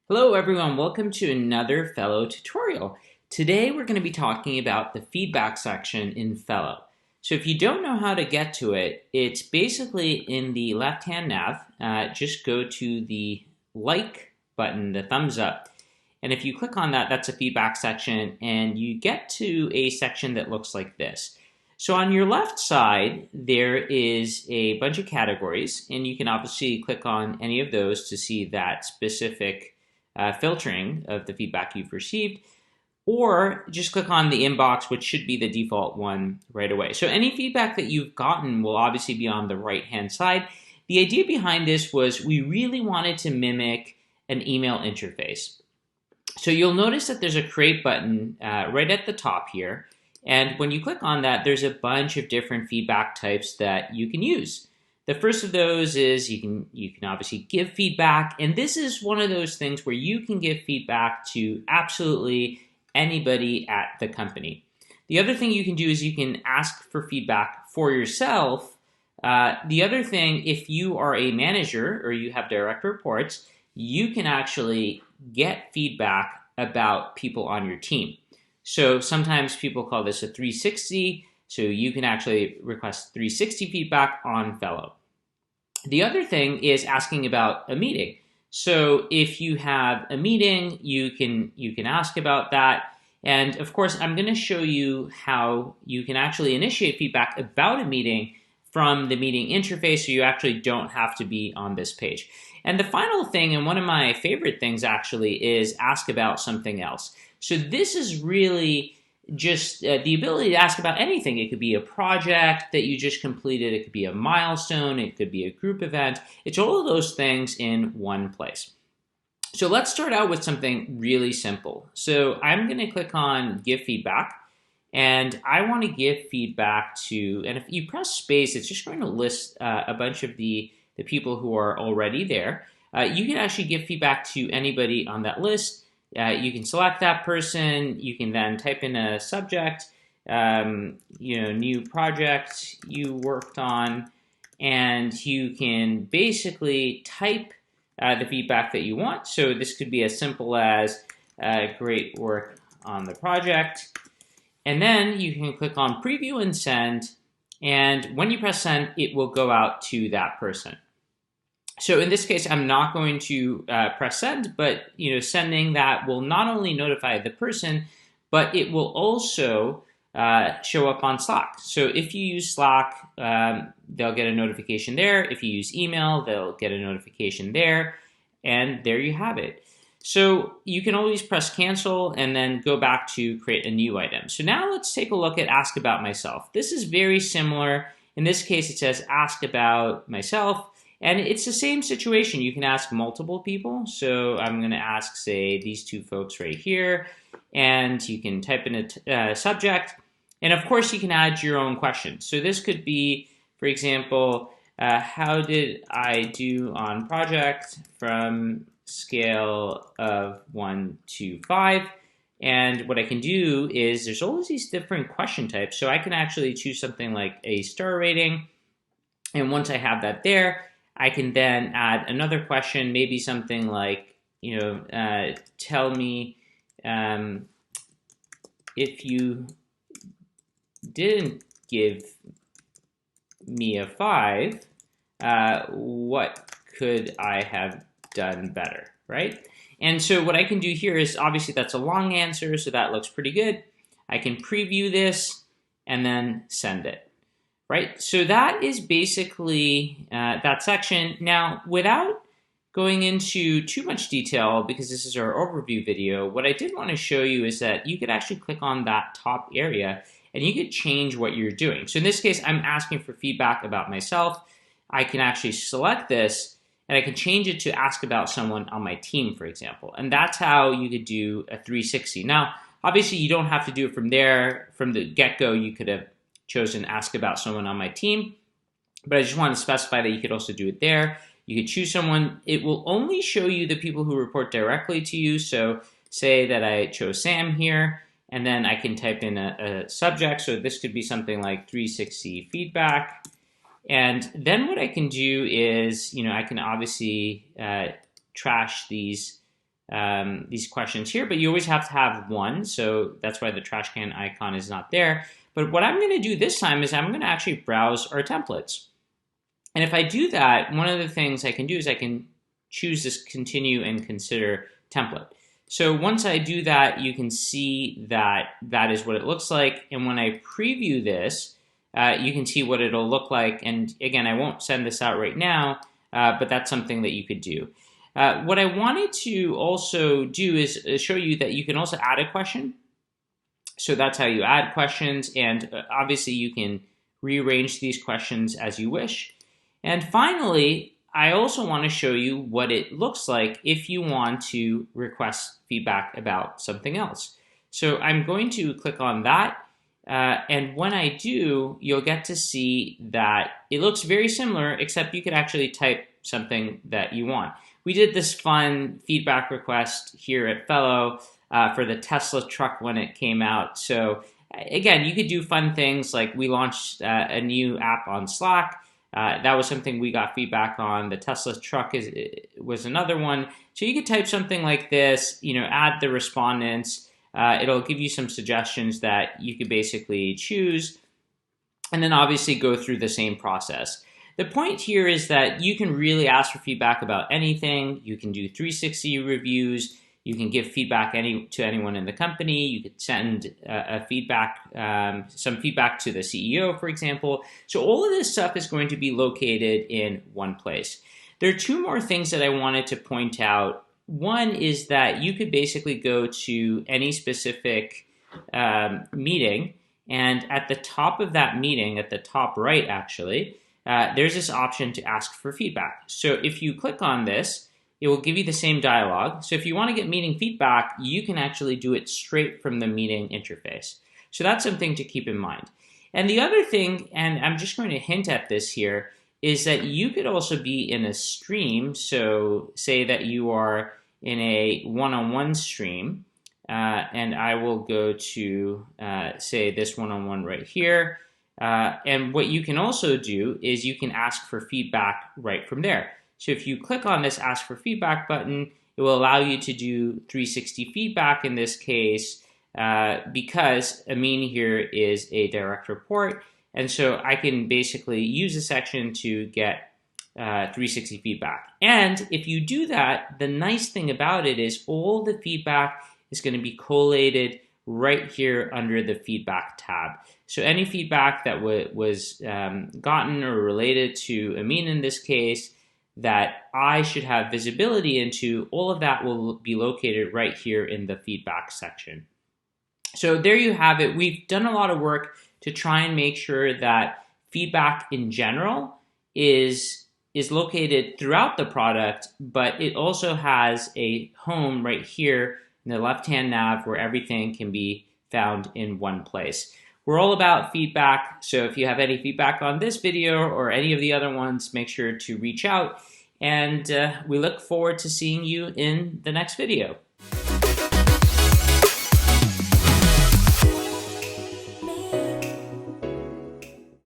Hello everyone, welcome to another Fellow tutorial. Today we're going to be talking about the feedback section in Fellow. So if you don't know how to get to it, it's basically in the left-hand nav. Just go to the like button, the thumbs up, and if you click on that, that's a feedback section, and you get to a section that looks like this. So on your left side, there is a bunch of categories, and you can obviously click on any of those to see that specific filtering of the feedback you've received, or just click on the inbox, which should be the default one right away. So any feedback that you've gotten will obviously be on the right-hand side. The idea behind this was we really wanted to mimic an email interface. So you'll notice that there's a create button right at the top here. And when you click on that, there's a bunch of different feedback types that you can use. The first of those is you can obviously give feedback, and this is one of those things where you can give feedback to absolutely anybody at the company. The other thing you can do is you can ask for feedback for yourself. The other thing, if you are a manager or you have direct reports, you can actually get feedback about people on your team. So sometimes people call this a 360, so you can actually request 360 feedback on Fellow. The other thing is asking about a meeting. So if you have a meeting, you can ask about that. And of course, I'm going to show you how you can actually initiate feedback about a meeting from the meeting interface, so you actually don't have to be on this page. And the final thing, and one of my favorite things actually, is ask about something else. So this is really just the ability to ask about anything. It could be a project that you just completed. It could be a milestone. It could be a group event. It's all of those things in one place. So let's start out with something really simple. So I'm going to click on Give Feedback. And I want to give feedback to, and if you press space, it's just going to list a bunch of the people who are already there. You can actually give feedback to anybody on that list. You can select that person. You can then type in a subject, new project you worked on, and you can basically type the feedback that you want. So this could be as simple as great work on the project. And then you can click on preview and send. And when you press send, it will go out to that person. So in this case, I'm not going to press send, but sending that will not only notify the person, but it will also show up on Slack. So if you use Slack, they'll get a notification there. If you use email, they'll get a notification there. And there you have it. So you can always press cancel and then go back to create a new item. So now let's take a look at ask about myself. This is very similar. In this case, it says ask about myself. And it's the same situation. You can ask multiple people. So I'm going to ask, say, these two folks right here. And you can type in a subject. And of course, you can add your own questions. So this could be, for example, how did I do on project from scale of 1 to 5? And what I can do is there's always these different question types. So I can actually choose something like a star rating. And once I have that there, I can then add another question, maybe something like, tell me if you didn't give me a 5, what could I have done better, right? And so what I can do here is, obviously that's a long answer, so that looks pretty good. I can preview this and then send it. Right, so that is basically that section. Now, without going into too much detail, because this is our overview video, what I did want to show you is that you could actually click on that top area and you could change what you're doing. So in this case, I'm asking for feedback about myself. I can actually select this and I can change it to ask about someone on my team, for example. And that's how you could do a 360. Now, obviously, you don't have to do it from there. From the get-go, you could have chosen ask about someone on my team, but I just want to specify that you could also do it there. You could choose someone. It will only show you the people who report directly to you. So say that I chose Sam here, and then I can type in a subject. So this could be something like 360 feedback. And then what I can do is, I can obviously trash these these questions here, but you always have to have one, so that's why the trash can icon is not there. But what I'm going to do this time is I'm going to actually browse our templates. And if I do that, one of the things I can do is I can choose this continue and consider template. So once I do that, you can see that that is what it looks like. And when I preview this, you can see what it'll look like. And again, I won't send this out right now, but that's something that you could do. What I wanted to also do is show you that you can also add a question. So that's how you add questions. And obviously, you can rearrange these questions as you wish. And finally, I also want to show you what it looks like if you want to request feedback about something else. So I'm going to click on that. And when I do, you'll get to see that it looks very similar, except you could actually type something that you want. We did this fun feedback request here at Fellow for the Tesla truck when it came out. So again, you could do fun things like we launched a new app on Slack. That was something we got feedback on. The Tesla truck was another one. So you could type something like this, add the respondents. It'll give you some suggestions that you could basically choose, and then obviously go through the same process. The point here is that you can really ask for feedback about anything. You can do 360 reviews. You can give feedback to anyone in the company. You could send some feedback to the CEO, for example. So all of this stuff is going to be located in one place. There are two more things that I wanted to point out. One is that you could basically go to any specific meeting, and at the top of that meeting, at the top right actually, there's this option to ask for feedback. So if you click on this, it will give you the same dialog. So if you want to get meeting feedback, you can actually do it straight from the meeting interface. So that's something to keep in mind. And the other thing, and I'm just going to hint at this here, is that you could also be in a stream. So say that you are in a one-on-one stream, and I will go to, say, this one-on-one right here. And what you can also do is you can ask for feedback right from there. So if you click on this Ask for Feedback button, it will allow you to do 360 feedback in this case because Amin here is a direct report. And so I can basically use this section to get 360 feedback. And if you do that, the nice thing about it is all the feedback is going to be collated right here under the Feedback tab. So any feedback that was gotten or related to Amin in this case, that I should have visibility into, all of that will be located right here in the feedback section. So there you have it. We've done a lot of work to try and make sure that feedback in general is located throughout the product, but it also has a home right here in the left-hand nav where everything can be found in one place. We're all about feedback, so if you have any feedback on this video or any of the other ones, make sure to reach out, and we look forward to seeing you in the next video.